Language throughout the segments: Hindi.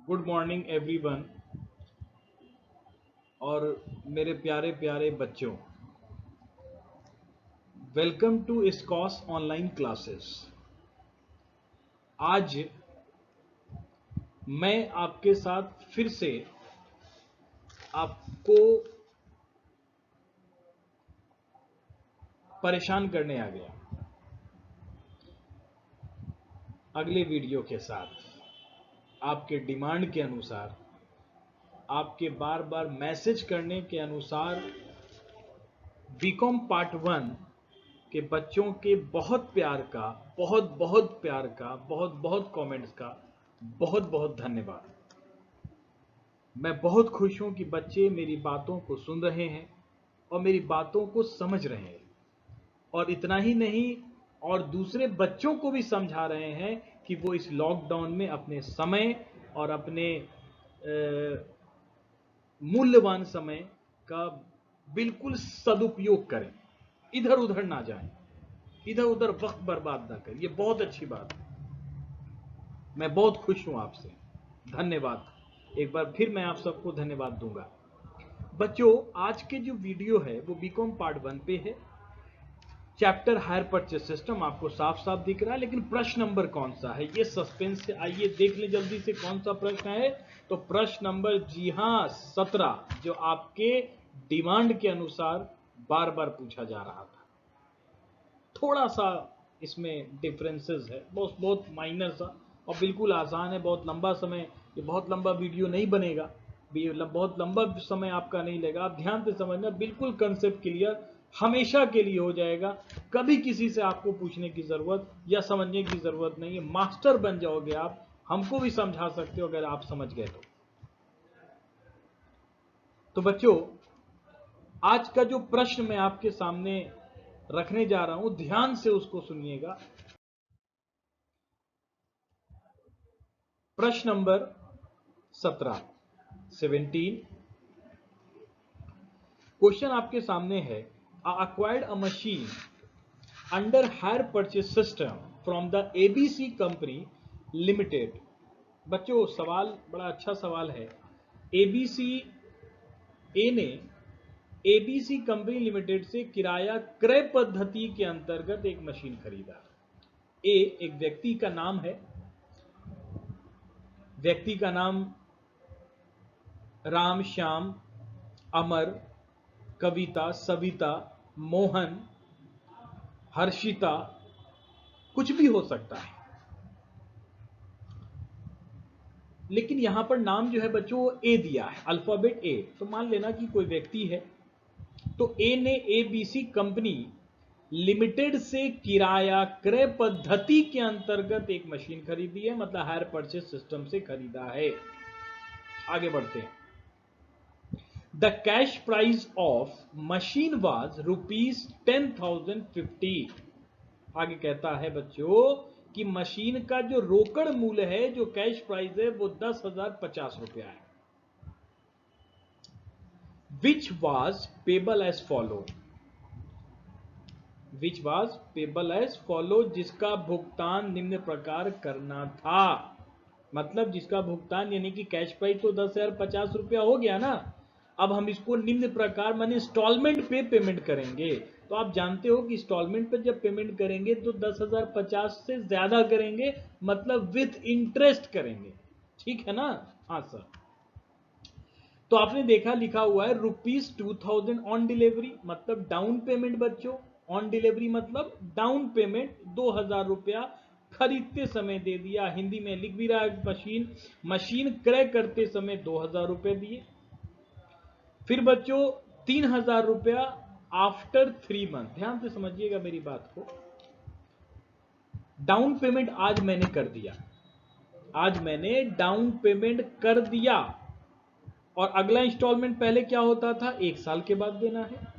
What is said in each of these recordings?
Good morning everyone. और मेरे प्यारे प्यारे बच्चों, वेलकम टू स्कॉस ऑनलाइन क्लासेस। आज मैं आपके साथ फिर से आपको परेशान करने आ गया अगले वीडियो के साथ। आपके डिमांड के अनुसार, आपके बार बार मैसेज करने के अनुसार बीकॉम पार्ट 1 के बच्चों के बहुत प्यार का, बहुत बहुत प्यार का, बहुत बहुत कमेंट्स का बहुत बहुत धन्यवाद। मैं बहुत खुश हूं कि बच्चे मेरी बातों को सुन रहे हैं और मेरी बातों को समझ रहे हैं, और इतना ही नहीं, और दूसरे बच्चों को भी समझा रहे हैं कि वो इस लॉकडाउन में अपने समय और अपने मूल्यवान समय का बिल्कुल सदुपयोग करें, इधर उधर ना जाएं, इधर उधर वक्त बर्बाद ना करें। ये बहुत अच्छी बात है। मैं बहुत खुश हूं आपसे। धन्यवाद। एक बार फिर मैं आप सबको धन्यवाद दूंगा। बच्चों, आज के जो वीडियो है वो बीकॉम पार्ट 1 पे है। चैप्टर हायर परचेस सिस्टम आपको साफ साफ दिख रहा है, लेकिन प्रश्न नंबर कौन सा है ये सस्पेंस है। आइए देख ले जल्दी से कौन सा प्रश्न है। तो प्रश्न नंबर, जी हां, 17, जो आपके डिमांड के अनुसार बार बार पूछा जा रहा था। थोड़ा सा इसमें डिफरेंसेस है, बहुत बहुत माइनर सा, और बिल्कुल आसान है। बहुत लंबा समय, ये बहुत लंबा वीडियो नहीं बनेगा, बहुत लंबा समय आपका नहीं लेगा। आप ध्यान से समझना, बिल्कुल कंसेप्ट क्लियर, हमेशा के लिए हो जाएगा। कभी किसी से आपको पूछने की जरूरत या समझने की जरूरत नहीं है। मास्टर बन जाओगे आप, हमको भी समझा सकते हो अगर आप समझ गए तो बच्चों, आज का जो प्रश्न मैं आपके सामने रखने जा रहा हूं, ध्यान से उसको सुनिएगा। प्रश्न नंबर 17 क्वेश्चन आपके सामने है। Acquired a machine under hire purchase system from the ABC company limited. बच्चों, सवाल बड़ा अच्छा सवाल है। एबीसी ए ने एबीसी कंपनी लिमिटेड से किराया क्रय पद्धति के अंतर्गत एक मशीन खरीदा। ए एक व्यक्ति का नाम है। व्यक्ति का नाम राम, श्याम, अमर, कविता, सविता, मोहन, हर्षिता, कुछ भी हो सकता है। लेकिन यहां पर नाम जो है बच्चों ए दिया है, अल्फाबेट ए। तो मान लेना कि कोई व्यक्ति है, तो ए ने एबीसी कंपनी लिमिटेड से किराया क्रय पद्धति के अंतर्गत एक मशीन खरीदी है, मतलब हायर परचेस सिस्टम से खरीदा है। आगे बढ़ते हैं। The cash price of machine was ₹10,050। आगे कहता है बच्चों कि मशीन का जो रोकड़ मूल्य है, जो कैश प्राइस है, वो 10,050 रुपया है। Which was payable as follow. Which was payable as follow, जिसका भुगतान निम्न प्रकार करना था। मतलब जिसका भुगतान, यानी कि कैश प्राइस तो 10,050 रुपया हो गया ना। अब हम इसको निम्न प्रकार माने इंस्टॉलमेंट पे पेमेंट करेंगे। तो आप जानते हो कि इंस्टॉलमेंट पे जब पेमेंट करेंगे तो 10,050 से ज्यादा करेंगे, मतलब विथ इंटरेस्ट करेंगे। ठीक है ना? हाँ सर। तो आपने देखा लिखा हुआ है ₹2000 ऑन डिलीवरी, मतलब डाउन पेमेंट। बच्चों, ऑन डिलीवरी मतलब डाउन पेमेंट 2,000 रुपया खरीदते समय दे दिया। हिंदी में लिख भी रहा है, मशीन क्रय करते समय 2,000 रुपए दिए। फिर बच्चों 3,000 रुपया आफ्टर 3 मंथ। ध्यान से समझिएगा मेरी बात को। डाउन पेमेंट आज मैंने कर दिया, आज मैंने डाउन पेमेंट कर दिया, और अगला इंस्टॉलमेंट पहले क्या होता था, 1 साल के बाद देना है।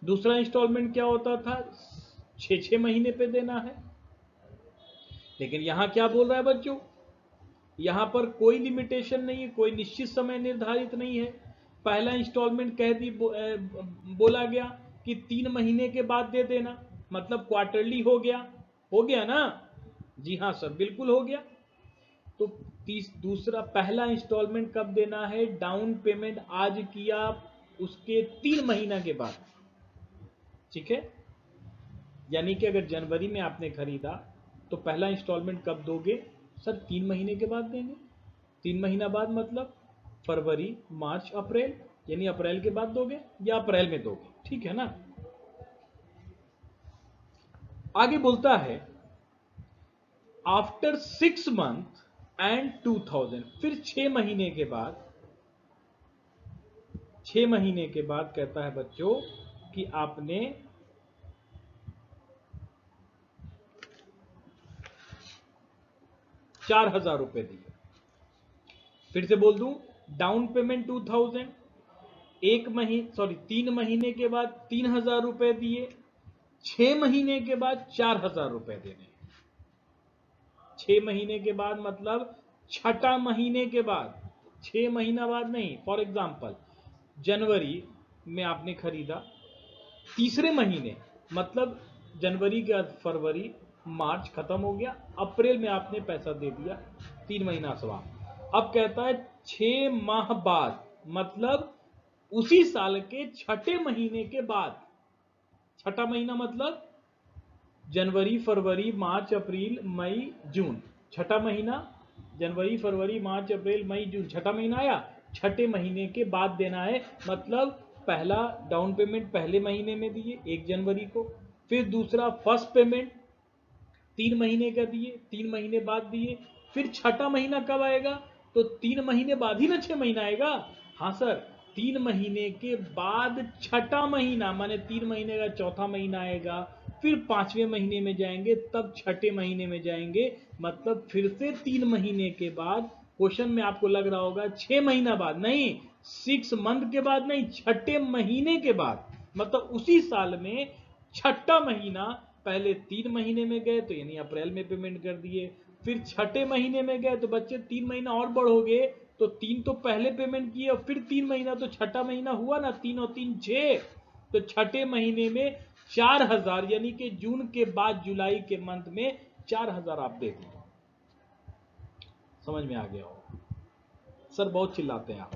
दूसरा इंस्टॉलमेंट क्या होता था, 6 महीने पे देना है। लेकिन यहां क्या बोल रहा है बच्चों, यहां पर कोई लिमिटेशन नहीं है, कोई निश्चित समय निर्धारित नहीं है। पहला इंस्टॉलमेंट कह दी, बोला गया कि 3 महीने के बाद दे देना, मतलब क्वार्टरली हो गया। हो गया ना? जी हां सर, बिल्कुल हो गया। तो दूसरा पहला इंस्टॉलमेंट कब देना है? डाउन पेमेंट आज किया उसके 3 महीना के बाद, ठीक है। यानी कि अगर जनवरी में आपने खरीदा तो पहला इंस्टॉलमेंट कब दोगे? सर 3 महीने के बाद देंगे। 3 महीना बाद मतलब फरवरी, मार्च, अप्रैल, यानी अप्रैल के बाद दोगे या अप्रैल में दोगे, ठीक है ना। आगे बोलता है आफ्टर 6 मंथ एंड 2000, फिर 6 महीने के बाद, 6 महीने के बाद कहता है बच्चों कि आपने ₹4000 दिए। फिर से बोल दूं, डाउन पेमेंट 2000, 3 महीने के बाद ₹3000 दिए, 6 महीने के बाद ₹4000 देने। 6 महीने के बाद मतलब छठा महीने के बाद, 6 महीना बाद नहीं। फॉर एग्जाम्पल जनवरी में आपने खरीदा, तीसरे महीने मतलब जनवरी के बाद फरवरी, मार्च खत्म हो गया, अप्रैल में आपने पैसा दे दिया, 3 महीना समाप्त। अब कहता है 6 माह बाद मतलब उसी साल के छठे महीने के बाद। छठा महीना मतलब जनवरी, फरवरी, मार्च, अप्रैल, मई, जून। छठा महीना जनवरी, फरवरी, मार्च, अप्रैल, मई, जून, छठा महीना आया, छठे महीने के बाद देना है। मतलब पहला डाउन पेमेंट पहले महीने में दिए 1 जनवरी को, फिर दूसरा फर्स्ट पेमेंट 3 महीने का दिए, 3 महीने बाद दिए, फिर छठा महीना कब आएगा? तो 3 महीने बाद ही ना 6 महीना आएगा। हाँ सर, 3 महीने के बाद छठा महीना, माने 3 महीने का चौथा महीना आएगा, फिर 5वें महीने में जाएंगे, तब छठे महीने में जाएंगे, मतलब फिर से 3 महीने के बाद। क्वेश्चन में आपको लग रहा होगा 6 महीना बाद, नहीं, 6 मंथ के बाद नहीं, छठे महीने के बाद, मतलब उसी साल में छठा महीना। पहले 3 महीने में गए तो यानी अप्रैल में पेमेंट कर दिए, फिर छठे महीने में गए तो बच्चे 3 महीना और बढ़ोगे, तो 3 तो पहले पेमेंट किए और फिर 3 महीना, तो छठा महीना हुआ ना, 3 और 3 6। तो छठे महीने में 4000, यानी कि जून के बाद जुलाई के मंथ में 4000 आप दे दिए। समझ में आ गया हो? सर बहुत चिल्लाते हैं आप,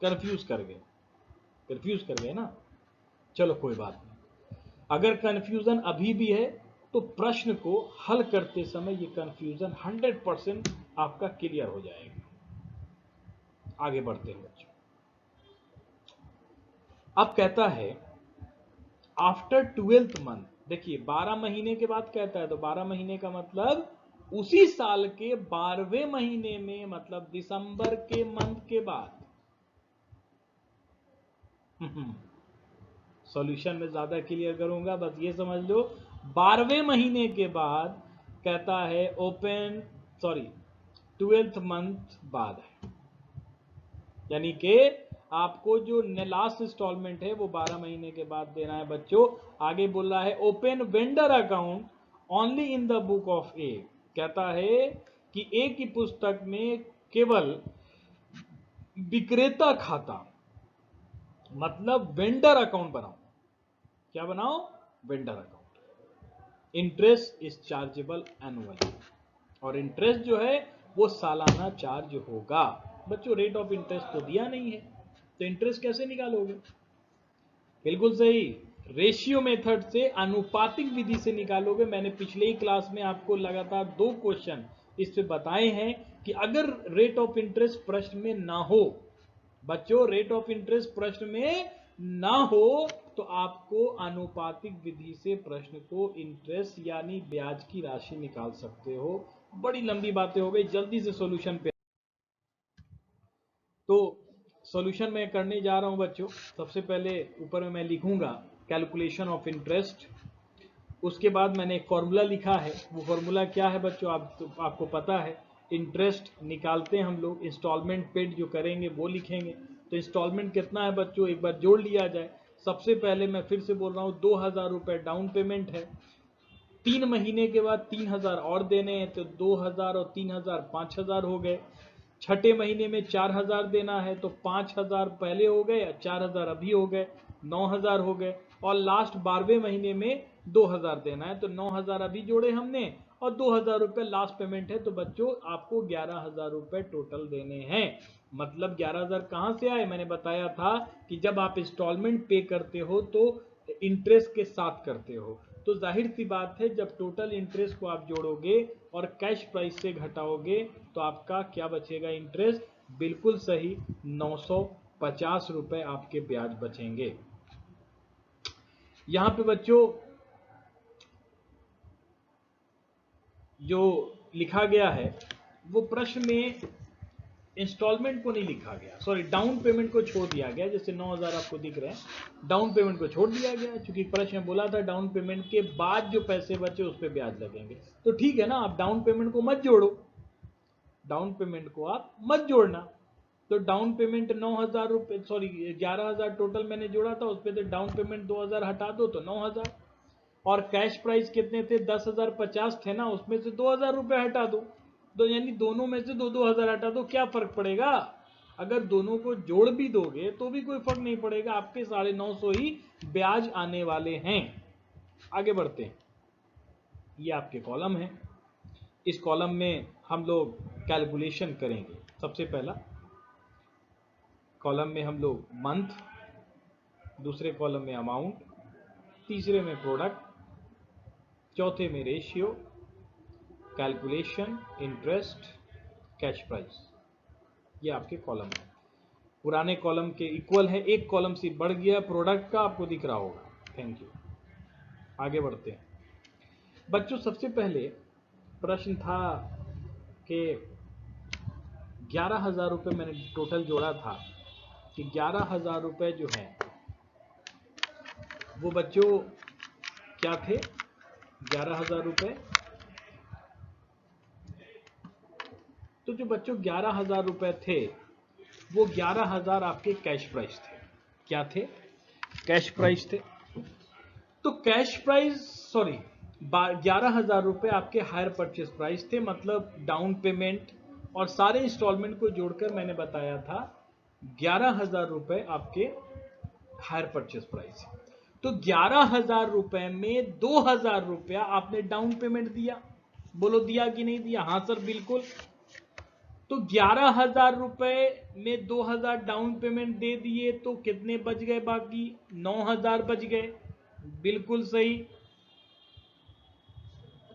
कंफ्यूज कर गए ना। चलो कोई बात नहीं, अगर कंफ्यूजन अभी भी है तो प्रश्न को हल करते समय ये कंफ्यूजन 100% आपका क्लियर हो जाएगा। आगे बढ़ते हैं बच्चों। अब कहता है आफ्टर 12th मंथ, देखिए 12 महीने के बाद कहता है, तो 12 महीने का मतलब उसी साल के 12वें महीने में, मतलब दिसंबर के मंथ के बाद। सॉल्यूशन में ज्यादा क्लियर करूंगा, बस ये समझ लो 12वें महीने के बाद कहता है 12th मंथ बाद है, यानी कि आपको जो लास्ट इंस्टॉलमेंट है वो 12 महीने के बाद देना है बच्चों। आगे बोल रहा है open vendor account only in the book of A, कहता है कि ए की पुस्तक में केवल विक्रेता खाता, मतलब वेंडर अकाउंट बनाओ। क्या बनाओ? Vendor account. Interest is chargeable annually, और इंटरेस्ट जो है वो सालाना चार्ज होगा। बच्चों रेट ऑफ इंटरेस्ट तो दिया नहीं है, तो इंटरेस्ट कैसे निकालोगे? बिल्कुल सही, रेशियो मेथड से, अनुपातिक विधि से निकालोगे। मैंने पिछले ही क्लास में आपको लगातार 2 क्वेश्चन इस पे बताए हैं कि अगर रेट ऑफ इंटरेस्ट प्रश्न में ना हो, बच्चों रेट ऑफ इंटरेस्ट प्रश्न में ना हो, तो आपको अनुपातिक विधि से प्रश्न को इंटरेस्ट यानी ब्याज की राशि निकाल सकते हो। बड़ी लंबी बातें हो गई, जल्दी से सॉल्यूशन पे। तो सॉल्यूशन मैं करने जा रहा हूं बच्चों। सबसे पहले ऊपर में मैं लिखूंगा कैलकुलेशन ऑफ इंटरेस्ट, उसके बाद मैंने एक फॉर्मूला लिखा है। वो फॉर्मूला क्या है बच्चों? आपको पता है, इंटरेस्ट निकालते हैं हम लोग, इंस्टॉलमेंट पेड जो करेंगे वो लिखेंगे। तो इंस्टॉलमेंट कितना है बच्चों, एक बार जोड़ लिया जाए। सबसे पहले मैं फिर से बोल रहा हूँ, 2000 रुपये डाउन पेमेंट है, 3 महीने के बाद 3000 और देने हैं, तो 2000 और 3000 5000 हो गए। छठे महीने में 4000 देना है, तो 5000 पहले हो गए, 4000 अभी हो गए, 9000 हो गए। और लास्ट 12वें महीने में 2000 देना है, तो 9000 अभी जोड़े हमने और 2,000 रुपये लास्ट पेमेंट है, तो बच्चों आपको 11,000 रुपये टोटल देने हैं। मतलब 11,000 कहाँ से आए? मैंने बताया था कि जब आप इंस्टॉलमेंट पे करते हो तो इंटरेस्ट के साथ करते हो, तो जाहिर सी बात है जब टोटल इंटरेस्ट को आप जोड़ोगे और कैश प्राइस से घटाओगे तो आपका क्या बचेगा? इंटरेस्ट। बिल्कुल सही, 950 रुपये आपके ब्याज बचेंगे। यहां पे बच्चों जो लिखा गया है वो प्रश्न में इंस्टॉलमेंट को नहीं लिखा गया, सॉरी डाउन पेमेंट को छोड़ दिया गया। जैसे 9,000 आपको दिख रहे हैं, डाउन पेमेंट को छोड़ दिया गया, क्योंकि प्रश्न में बोला था डाउन पेमेंट के बाद जो पैसे बचे उस पर ब्याज लगेंगे। तो ठीक है ना, आप डाउन पेमेंट को मत जोड़ो, डाउन पेमेंट को आप मत जोड़ना। तो डाउन पेमेंट 9,000 रुपये, सॉरी 11,000 टोटल मैंने जोड़ा था, उस पर से डाउन पेमेंट 2,000 हटा दो तो 9,000, और कैश प्राइस कितने थे? 10,050 थे ना, उसमें से 2,000 रुपये हटा दो, तो यानी दोनों में से 2,000 हटा दो। क्या फर्क पड़ेगा? अगर दोनों को जोड़ भी दोगे तो भी कोई फर्क नहीं पड़ेगा, आपके 950 ही ब्याज आने वाले हैं। आगे बढ़ते हैं, ये आपके कॉलम है, इस कॉलम में हम लोग कैलकुलेशन करेंगे। सबसे पहला कॉलम में हम लोग मंथ, दूसरे कॉलम में अमाउंट, तीसरे में प्रोडक्ट, चौथे में ratio, calculation, interest, cash price. ये आपके कॉलम है, पुराने कॉलम के इक्वल है, एक कॉलम से बढ़ गया प्रोडक्ट का, आपको दिख रहा होगा। Thank you. आगे बढ़ते हैं बच्चों। सबसे पहले प्रश्न था कि 11,000 रुपये मैंने टोटल जोड़ा था, कि 11,000 रुपये जो है वो बच्चों क्या थे? 11,000 रुपये, तो जो बच्चों 11,000 रुपये थे वो 11,000 आपके कैश प्राइस थे। क्या थे? कैश प्राइस थे। तो कैश प्राइस, सॉरी 11,000 रुपये आपके हायर परचेस प्राइस थे, मतलब डाउन पेमेंट और सारे इंस्टॉलमेंट को जोड़कर मैंने बताया था 11,000 रुपये आपके हायर परचेस प्राइस। तो 11,000 रुपये में 2,000 रुपया आपने डाउन पेमेंट दिया। बोलो दिया कि नहीं दिया? हाँ सर बिल्कुल। तो 11,000 रुपए में 2,000 डाउन पेमेंट दे दिए, तो कितने बच गए? बाकी 9,000 बच गए। बिल्कुल सही।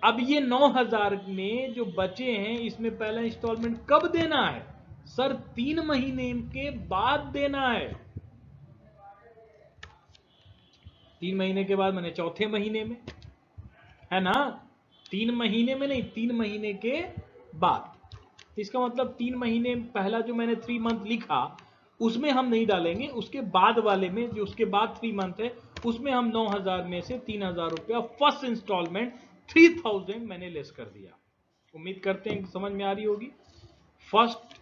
अब ये 9,000 में जो बचे हैं, इसमें पहला इंस्टॉलमेंट कब देना है? सर 3 महीने के बाद देना है। 3 महीने के बाद मैंने चौथे महीने में, है ना? 3 महीने में नहीं, 3 महीने के बाद। इसका मतलब 3 महीने पहला जो मैंने 3 मंथ लिखा उसमें हम नहीं डालेंगे, उसके बाद वाले में, जो उसके बाद 3 मंथ है उसमें हम 9,000 में से 3,000 रुपया फर्स्ट इंस्टॉलमेंट 3,000 मैंने लेस कर दिया। उम्मीद करते हैं समझ में आ रही होगी। फर्स्ट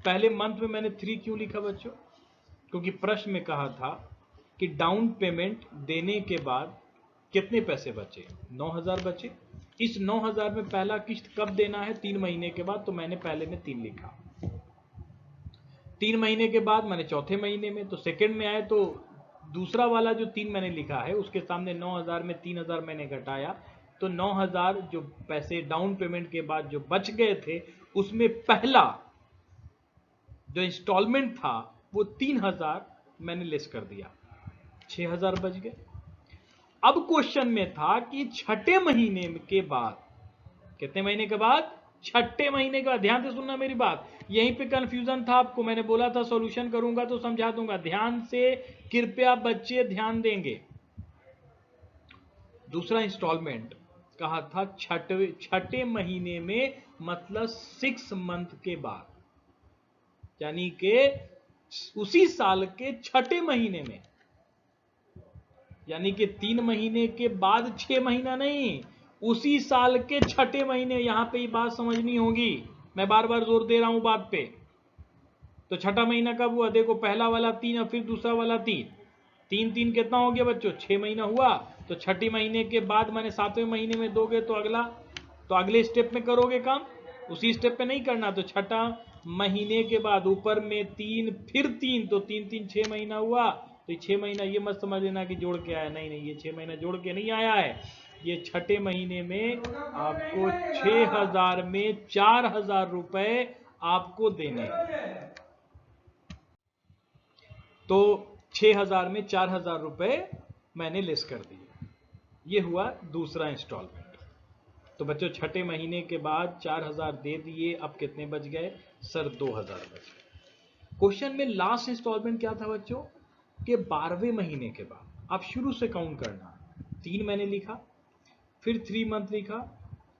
पहले मंथ में मैंने 3 क्यों लिखा बच्चों? क्योंकि प्रश्न में कहा था कि डाउन पेमेंट देने के बाद कितने पैसे बचे? 9,000 बचे। इस 9,000 में पहला किस्त कब देना है? 3 महीने के बाद, तो मैंने पहले में 3 लिखा। 3 महीने के बाद मैंने चौथे महीने में, तो सेकंड में आए तो दूसरा वाला जो 3 मैंने लिखा है उसके सामने 9,000 में 3,000 मैंने घटाया, तो 9,000 जो पैसे डाउन पेमेंट के बाद जो बच गए थे उसमें पहला जो इंस्टॉलमेंट था वो 3,000 मैंने लेस कर दिया, 6,000 बच गए। अब क्वेश्चन में था कि छठे महीने के बाद, कितने महीने के बाद? छठे महीने का। ध्यान से सुनना मेरी बात, यहीं पे कंफ्यूजन था आपको। मैंने बोला था सॉल्यूशन करूंगा तो समझा दूंगा, ध्यान से कृपया बच्चे ध्यान देंगे। दूसरा इंस्टॉलमेंट कहा था छठे महीने में, मतलब 6 मंथ के बाद, यानी कि उसी साल के छठे महीने में, यानी कि 3 महीने के बाद 6 महीना नहीं, उसी साल के छठे महीने। यहां पे ये बात समझनी होगी, मैं बार बार जोर दे रहा हूं बात पे। तो छठा महीना कब हुआ? देखो पहला वाला 3 और फिर दूसरा वाला 3, 3 3 कितना हो गया बच्चों? 6 महीना हुआ। तो छठी महीने के बाद मैंने 7वें महीने में दोगे तो अगला, तो अगले स्टेप में करोगे काम, उसी स्टेप पे नहीं करना। तो छठा महीने के बाद ऊपर में 3 फिर 3, तो 3 3 6 महीना हुआ। तो 6 महीना ये मत समझ लेना कि जोड़ के आया, नहीं नहीं, ये 6 महीना जोड़ के नहीं आया है, ये छठे महीने में आपको 6,000 में 4,000 रुपए आपको देने हैं। तो 6,000 में 4,000 रुपए मैंने लेस कर दिए। ये हुआ दूसरा इंस्टॉलमेंट। तो बच्चों छठे महीने के बाद 4,000 दे दिए, अब कितने बच गए सर? 2,000 बच गए। क्वेश्चन में लास्ट इंस्टॉलमेंट क्या था बच्चों कि 12वें महीने के बाद आप शुरू से काउंट करना। 3 मैंने लिखा, फिर 3 मंथ लिखा,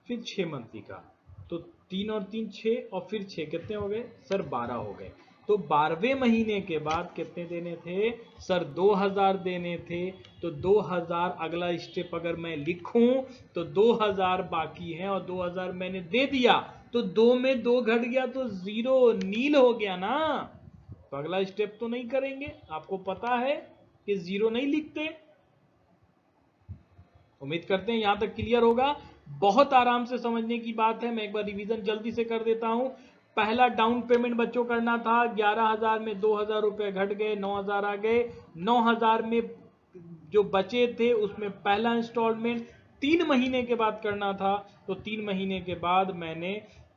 फिर 6 मंथ लिखा, तो 3 और 3 6 और फिर 6 कितने हो गए सर? 12 हो गए। तो 12वें महीने के बाद कितने देने थे सर? 2,000 देने थे। तो 2,000 अगला स्टेप अगर मैं लिखूं तो 2,000 बाकी है और 2,000 मैंने दे दिया, तो 2 में 2 घट गया तो 0 नील हो गया ना। तो अगला स्टेप तो नहीं करेंगे, आपको पता है कि 0 नहीं लिखते। उम्मीद करते हैं यहां तक क्लियर होगा। बहुत आराम से समझने की बात है। मैं एक बार रिवीजन जल्दी से कर देता हूं। पहला डाउन पेमेंट बच्चों करना था 11,000 में 2,000 रुपए घट गए, 9,000 आ गए। 9,000 में जो बचे थे उसमें पहला इंस्टॉलमेंट 3 महीने के बाद करना था, तो 3 महीने के बाद मैंने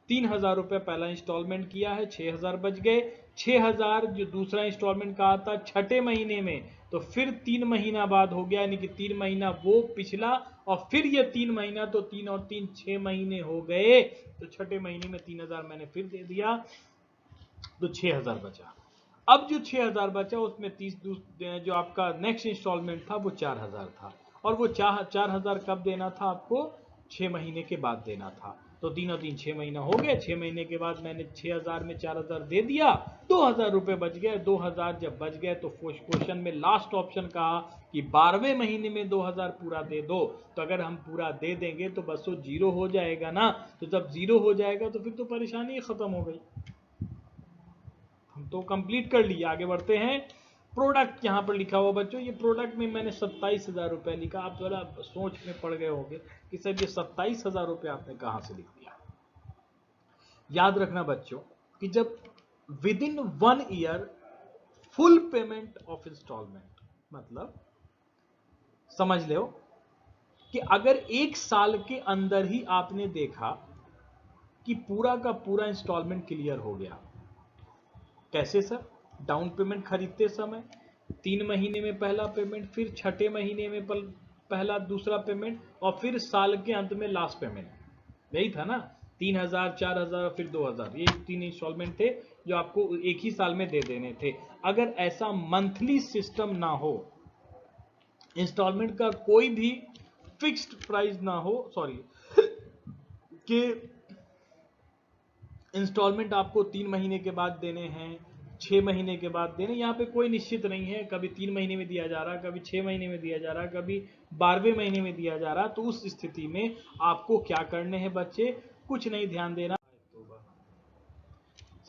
3,000 रुपए पहला इंस्टॉलमेंट किया है, 6,000 बच गए। 6,000 जो दूसरा इंस्टॉलमेंट कहा था छठे महीने में, तो फिर 3 महीना बाद हो गया, यानी कि 3 महीना वो पिछला और फिर ये 3 महीना, तो 3 और 3 6 महीने हो गए। तो छठे महीने में 3,000 मैंने फिर दे दिया, तो 6,000 बचा। अब जो 6,000 बचा उसमें 30 जो आपका नेक्स्ट इंस्टॉलमेंट था वो 4,000 था, और वो 4,000 कब देना था आपको? 6 महीने के बाद देना था। तो 3 और 3 6 महीना हो गए। 6 महीने के बाद मैंने 6,000 में 4,000 दे दिया, 2,000 रुपए बच गए। 2,000 जब बच गए तो क्वेश्चन में लास्ट ऑप्शन कहा कि 12वें महीने में 2,000 पूरा दे दो। तो अगर हम पूरा दे देंगे तो बस वो 0 हो जाएगा ना। तो जब 0 हो जाएगा तो फिर तो परेशानी खत्म हो गई। हम तो कंप्लीट कर लिया, आगे बढ़ते हैं। प्रोडक्ट यहां पर लिखा हुआ बच्चों, ये प्रोडक्ट में मैंने 27,000 रुपए लिखा। आप थोड़ा सोच में पड़ गए होंगे कि सर ये 27,000 रुपए आपने कहां से लिख दिया। याद रखना बच्चों कि जब within 1 year full payment of installment, मतलब समझ लो कि अगर 1 साल के अंदर ही आपने देखा कि पूरा का पूरा इंस्टॉलमेंट क्लियर हो गया। कैसे सर? डाउन पेमेंट खरीदते समय 3 महीने में पहला पेमेंट, फिर छठे महीने में पहला दूसरा पेमेंट, और फिर साल के अंत में लास्ट पेमेंट। यही था ना? 3,000 4,000 फिर 2,000, ये 3 इंस्टॉलमेंट थे जो आपको एक ही साल में दे देने थे। अगर ऐसा मंथली सिस्टम ना हो, इंस्टॉलमेंट का कोई भी फिक्स्ड प्राइस ना हो, सॉरी, कि इंस्टॉलमेंट आपको 3 महीने के बाद देने हैं, 6 महीने के बाद देने, यहाँ पे कोई निश्चित नहीं है। कभी 3 महीने में दिया जा रहा, कभी 6 महीने में दिया जा रहा, कभी 12वें महीने में दिया जा रहा। तो उस स्थिति में आपको क्या करने हैं बच्चे? कुछ नहीं, ध्यान देना।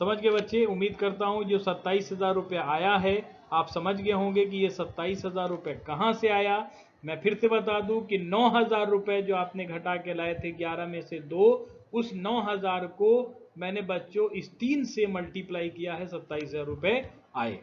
समझ गए बच्चे? उम्मीद करता हूं जो 27,000 रुपये आया है आप समझ गए होंगे कि ये 27,000 रुपये कहां से आया। मैं फिर से बता दूं कि 9,000 रुपये जो आपने घटा के लाए थे 11 में से 2, उस 9,000 को मैंने बच्चों इस 3 से मल्टीप्लाई किया है, 27,000 रुपये आए।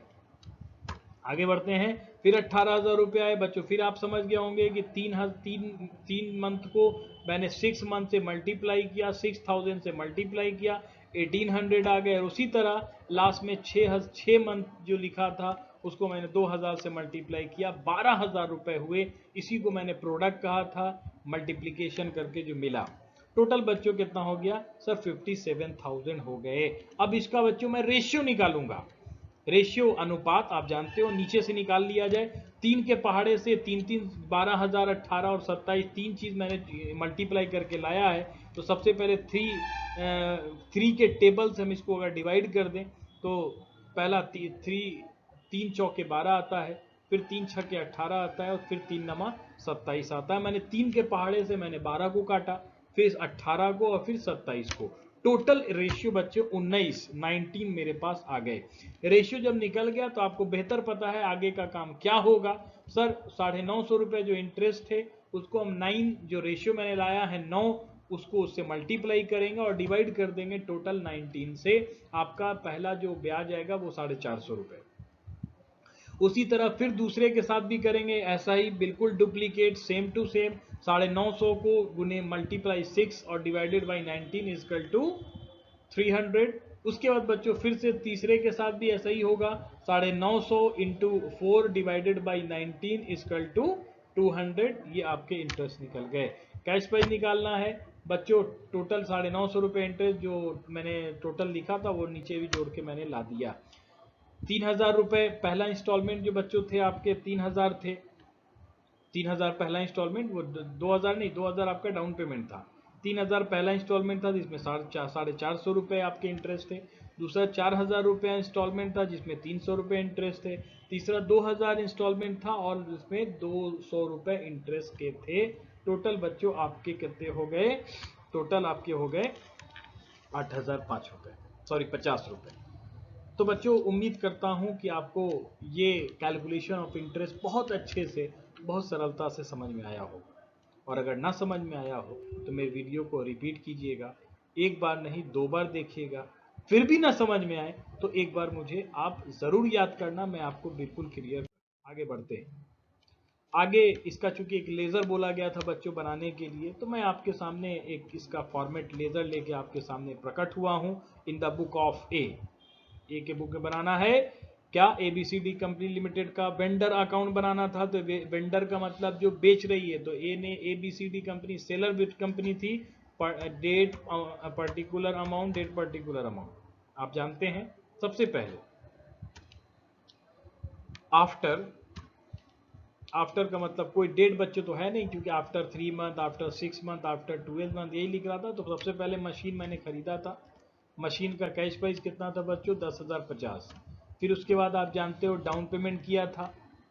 आगे बढ़ते हैं। फिर 18,000 रुपये आए बच्चों। फिर आप समझ गए होंगे कि 3 मंथ को मैंने 6 मंथ से मल्टीप्लाई किया, 6,000 से मल्टीप्लाई किया, 1,800 आ गए। और उसी तरह लास्ट में 6 मंथ जो लिखा था उसको मैंने 2,000 से मल्टीप्लाई किया, 12,000 रुपये हुए। इसी को मैंने प्रोडक्ट कहा था, मल्टीप्लीकेशन करके जो मिला। टोटल बच्चों कितना हो गया सर? 57,000 हो गए। अब इसका बच्चों मैं रेशियो निकालूंगा। रेशियो, अनुपात आप जानते हो, नीचे से निकाल लिया जाए। 3 के पहाड़े से 3 12,000, 18 और 27 3 चीज मैंने मल्टीप्लाई करके लाया है। तो सबसे पहले 3 के टेबल से हम इसको अगर डिवाइड कर दें तो पहला 3 चौके 12 आता है, फिर 3 छक्के 18 आता है, और फिर 3 नमा 27 आता है। मैंने 3 के पहाड़े से मैंने 12 को काटा, फिर 18 को और फिर 27 को। टोटल रेशियो बच्चे 19 मेरे पास आ गए। रेशियो जब निकल गया तो आपको बेहतर पता है आगे का काम क्या होगा। सर 950 रुपए जो इंटरेस्ट है उसको हम 9, जो रेशियो मैंने लाया है 9, उसको उससे मल्टीप्लाई करेंगे और डिवाइड कर देंगे टोटल 19 से। आपका पहला जो ब्याज आएगा वो 450 रुपए। उसी तरह फिर दूसरे के साथ भी करेंगे ऐसा ही, बिल्कुल डुप्लीकेट, सेम टू सेम। 950 को गुने मल्टीप्लाई 6 और डिवाइडेड बाई 19 इजकल टू 300। उसके बाद बच्चों फिर से तीसरे के साथ भी ऐसा ही होगा, 950 into 4 divided by 19 equal to 200। ये आपके इंटरेस्ट निकल गए। कैश प्राइस निकालना है बच्चों, टोटल 950 रुपये इंटरेस्ट जो मैंने टोटल लिखा था वो नीचे भी जोड़ के मैंने ला दिया। 3000 रुपये पहला इंस्टॉलमेंट जो बच्चों थे आपके 3000 थे, 3000 पहला इंस्टॉलमेंट, वो 2000 नहीं, 2000 आपका डाउन पेमेंट था। 3000 पहला इंस्टॉलमेंट था जिसमें 450 रुपये आपके इंटरेस्ट थे। दूसरा 4000 रुपये इंस्टॉलमेंट था जिसमें 300 रुपये इंटरेस्ट थे। तीसरा 2000 इंस्टॉलमेंट था और जिसमें 200 रुपये इंटरेस्ट के थे। टोटल बच्चों आपके कितने हो गए? टोटल आपके हो गए 8005 रुपये, सॉरी 50 रुपये। तो बच्चों उम्मीद करता हूं कि आपको ये कैलकुलेशन ऑफ इंटरेस्ट बहुत अच्छे से, बहुत सरलता से समझ में आया हो। और अगर ना समझ में आया हो तो मेरे वीडियो को रिपीट कीजिएगा, एक बार नहीं 2 बार देखिएगा। फिर भी ना समझ में आए तो एक बार मुझे आप ज़रूर याद करना, मैं आपको बिल्कुल क्लियर। आगे बढ़ते हैं। आगे इसका चूंकि एक लेज़र बोला गया था बच्चों बनाने के लिए, तो मैं आपके सामने एक इसका फॉर्मेट लेज़र लेके आपके सामने प्रकट हुआ हूँ। इन द बुक ऑफ ए के बुक में बनाना है क्या? ABCD कंपनी लिमिटेड का वेंडर अकाउंट बनाना था। तो वेंडर का मतलब जो बेच रही है, तो ए ने ABCD company seller with company थी। Date particular amount, date particular amount आप जानते हैं। सबसे पहले आफ्टर का मतलब कोई डेट बच्चों तो है नहीं, क्योंकि after 3 month, after 6 month, after 12 month यही लिख रहा था। तो सबसे पहले मशीन मैंने खरीदा था। मशीन का कैश प्राइस कितना था बच्चों? 10,050। फिर उसके बाद आप जानते हो डाउन पेमेंट किया था।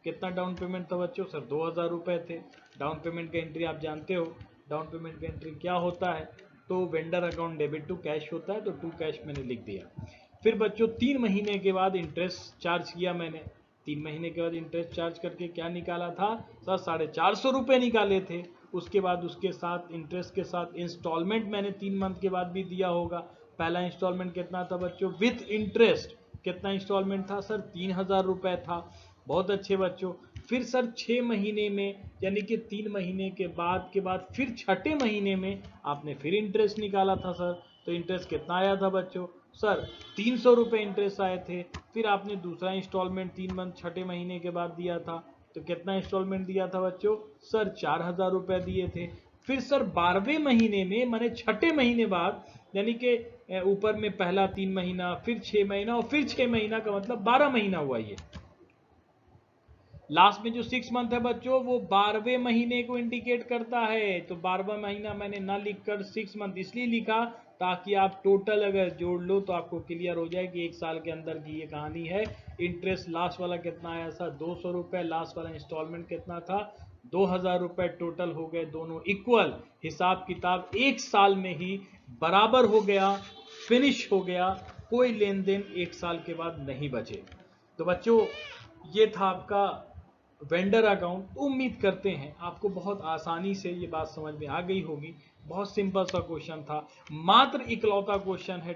कितना डाउन पेमेंट था बच्चों? सर 2000 रुपये थे। डाउन पेमेंट का एंट्री आप जानते हो, डाउन पेमेंट का एंट्री क्या होता है? तो vendor account debit to cash होता है, तो टू कैश मैंने लिख दिया। फिर बच्चों 3 महीने के बाद इंटरेस्ट चार्ज किया मैंने। 3 महीने के बाद इंटरेस्ट चार्ज करके क्या निकाला था? सर 450 रुपये निकाले थे। उसके बाद उसके साथ इंटरेस्ट के साथ इंस्टॉलमेंट मैंने 3 मंथ के बाद भी दिया होगा। पहला इंस्टॉलमेंट कितना था बच्चों? विथ इंटरेस्ट कितना इंस्टॉलमेंट था? सर 3000 रुपये था। बहुत अच्छे बच्चों। फिर सर 6 महीने में, यानी कि 3 महीने के बाद फिर छठे महीने में आपने फिर इंटरेस्ट निकाला था सर। तो इंटरेस्ट कितना आया था बच्चों? सर 300 रुपये इंटरेस्ट आए थे। फिर आपने दूसरा इंस्टॉलमेंट 3 मंथ छठे महीने के बाद दिया था। तो कितना इंस्टॉलमेंट दिया था बच्चों? सर 4000 रुपये दिए थे। फिर सर 12वें महीने में, माने छठे महीने बाद, यानी कि ऊपर में पहला 3 महीना, फिर 6 महीना और फिर 6 महीना का मतलब 12 महीना हुआ। ये लास्ट में जो 6 मंथ है बच्चों वो 12वें महीने को इंडिकेट करता है। तो 12वां महीना मैंने ना लिखकर 6 मंथ इसलिए लिखा ताकि आप टोटल अगर जोड़ लो तो आपको क्लियर हो जाए कि 1 साल के अंदर की ये कहानी है। इंटरेस्ट लास्ट वाला कितना आया था? 200 रुपये। लास्ट वाला इंस्टॉलमेंट कितना था? 2000 रुपये। टोटल हो गए दोनों इक्वल। हिसाब किताब 1 साल में ही बराबर हो गया, फिनिश हो गया। कोई लेन देन 1 साल के बाद नहीं बचे। तो बच्चों ये था आपका वेंडर अकाउंट। उम्मीद करते हैं आपको बहुत आसानी से ये बात समझ में आ गई होगी। बहुत सिंपल सा क्वेश्चन था, मात्र इकलौता क्वेश्चन है।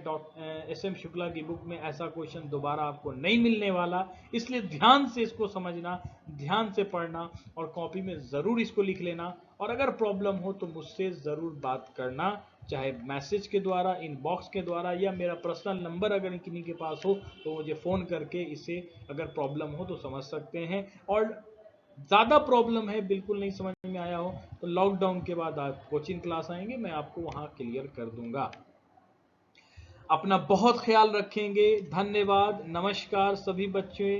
SM शुक्ला की बुक में ऐसा क्वेश्चन दोबारा आपको नहीं मिलने वाला। इसलिए ध्यान से इसको समझना, ध्यान से पढ़ना और कॉपी में ज़रूर इसको लिख लेना। और अगर प्रॉब्लम हो तो मुझसे ज़रूर बात करना, चाहे मैसेज के द्वारा, इनबॉक्स के द्वारा, या मेरा पर्सनल नंबर अगर किन्हीं के पास हो तो मुझे फ़ोन करके इसे अगर प्रॉब्लम हो तो समझ सकते हैं। और ज़्यादा प्रॉब्लम है, बिल्कुल नहीं समझ में आया हो, तो लॉकडाउन के बाद आप कोचिंग क्लास आएंगे, मैं आपको वहाँ क्लियर कर दूंगा। अपना बहुत ख्याल रखेंगे। धन्यवाद, नमस्कार सभी बच्चे।